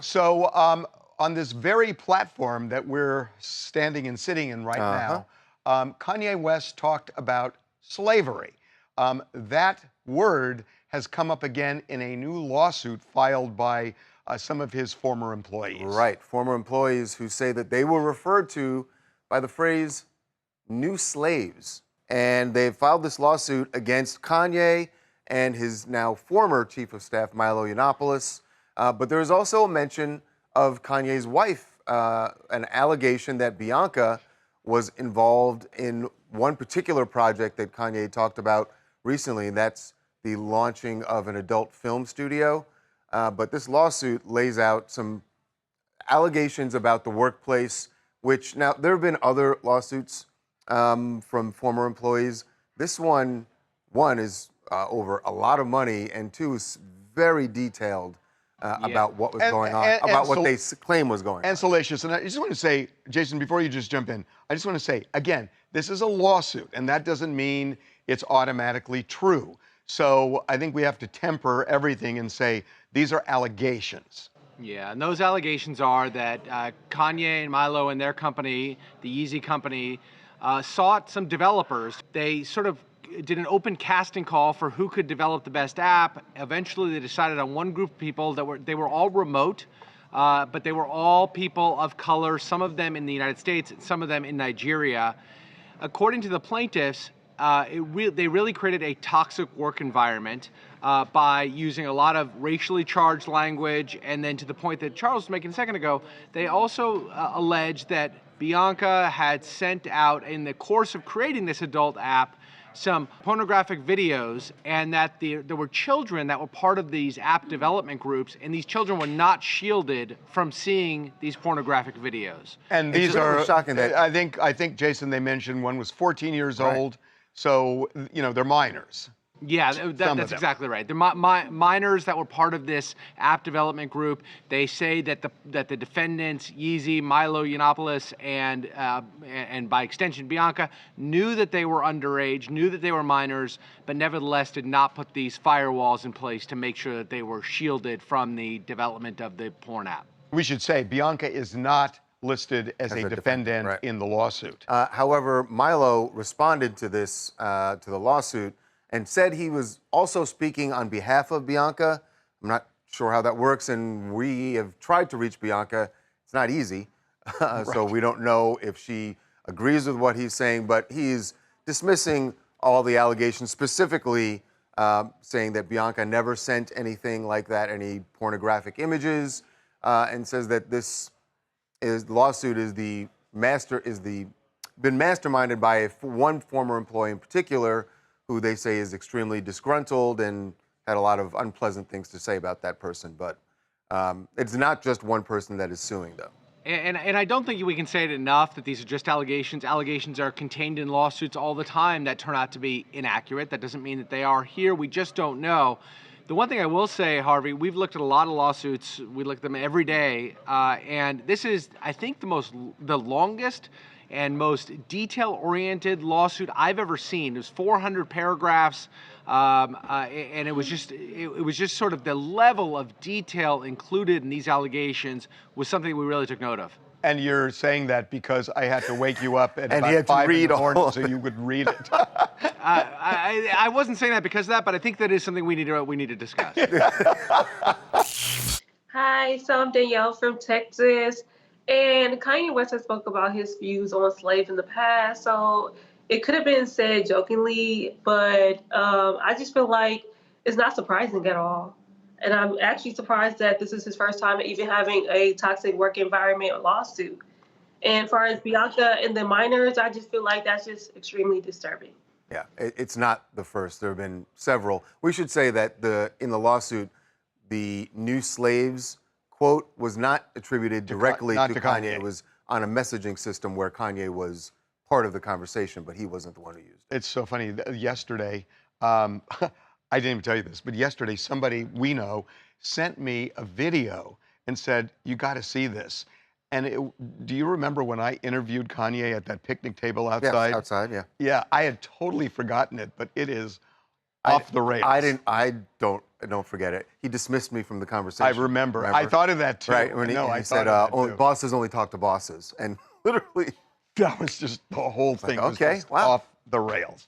So, on this very platform that we're standing and sitting in right now, Kanye West talked about slavery. That word has come up again in a new lawsuit filed by some of his former employees. Right, former employees who say that they were referred to by the phrase new slaves. And they've filed this lawsuit against Kanye and his now former chief of staff, Milo Yiannopoulos. But there is also a mention of Kanye's wife, an allegation that Bianca was involved in one particular project that Kanye talked about recently, and that's the launching of an adult film studio. But this lawsuit lays out some allegations about the workplace, which now there have been other lawsuits from former employees. This one is over a lot of money, and two is very detailed about what was going on, about what they claim was going on. And salacious. And I just want to say, Jason, before you just jump in, I just want to say, again, this is a lawsuit, and that doesn't mean it's automatically true. So I think we have to temper everything and say these are allegations. Yeah, and those allegations are that Kanye and Milo and their company, the Yeezy company, sought some developers. They sort of did an open casting call for who could develop the best app. Eventually, they decided on one group of people that were all remote, but they were all people of color, some of them in the United States, some of them in Nigeria. According to the plaintiffs, they really created a toxic work environment by using a lot of racially charged language, and then to the point that Charles was making a second ago, they also alleged that Bianca had sent out, in the course of creating this adult app, some pornographic videos, and that there were children that were part of these app development groups, and these children were not shielded from seeing these pornographic videos. And these are shocking. That I think Jason, they mentioned one was 14 years old, so they're minors. Yeah, that's exactly right. They're minors that were part of this app development group. They say that the defendants, Yeezy, Milo Yiannopoulos, and by extension Bianca, knew that they were underage, knew that they were minors, but nevertheless did not put these firewalls in place to make sure that they were shielded from the development of the porn app. We should say Bianca is not listed as a defendant in the lawsuit. However, Milo responded to this, to the lawsuit, and said he was also speaking on behalf of Bianca. I'm not sure how that works, and we have tried to reach Bianca. It's not easy, so we don't know if she agrees with what he's saying, but he's dismissing all the allegations, specifically saying that Bianca never sent anything like that, any pornographic images, and says that this lawsuit is been masterminded by one former employee in particular, who they say is extremely disgruntled and had a lot of unpleasant things to say about that person. But it's not just one person that is suing, though. And I don't think we can say it enough that these are just allegations. Allegations are contained in lawsuits all the time that turn out to be inaccurate. That doesn't mean that they are here. We just don't know. The one thing I will say, Harvey, we've looked at a lot of lawsuits. We look at them every day. And this is, I think, the longest and most detail-oriented lawsuit I've ever seen. It was 400 paragraphs, and it was just sort of the level of detail included in these allegations was something we really took note of. And you're saying that because I had to wake you up at about 5 in the morning so you could read it. I wasn't saying that because of that, but I think that is something we need to discuss. Hi, so I'm Danielle from Texas. And Kanye West has spoke about his views on slaves in the past, so it could have been said jokingly, but I just feel like it's not surprising at all. And I'm actually surprised that this is his first time even having a toxic work environment lawsuit. And as far as Bianca and the minors, I just feel like that's just extremely disturbing. Yeah, it's not the first. There have been several. We should say that in the lawsuit, the new slaves quote was not attributed directly to Kanye. It was on a messaging system where Kanye was part of the conversation, but he wasn't the one who used it. It's so funny. Yesterday, I didn't even tell you this, but yesterday somebody we know sent me a video and said, "You got to see this." And do you remember when I interviewed Kanye at that picnic table outside? Yeah, outside, yeah. Yeah, I had totally forgotten it, but it is off the rails. I don't don't forget it. He dismissed me from the conversation. I remember. I thought of that too. Right, when he I said, bosses only talk to bosses. And literally, that was just, the whole thing was okay, just wow. off the rails.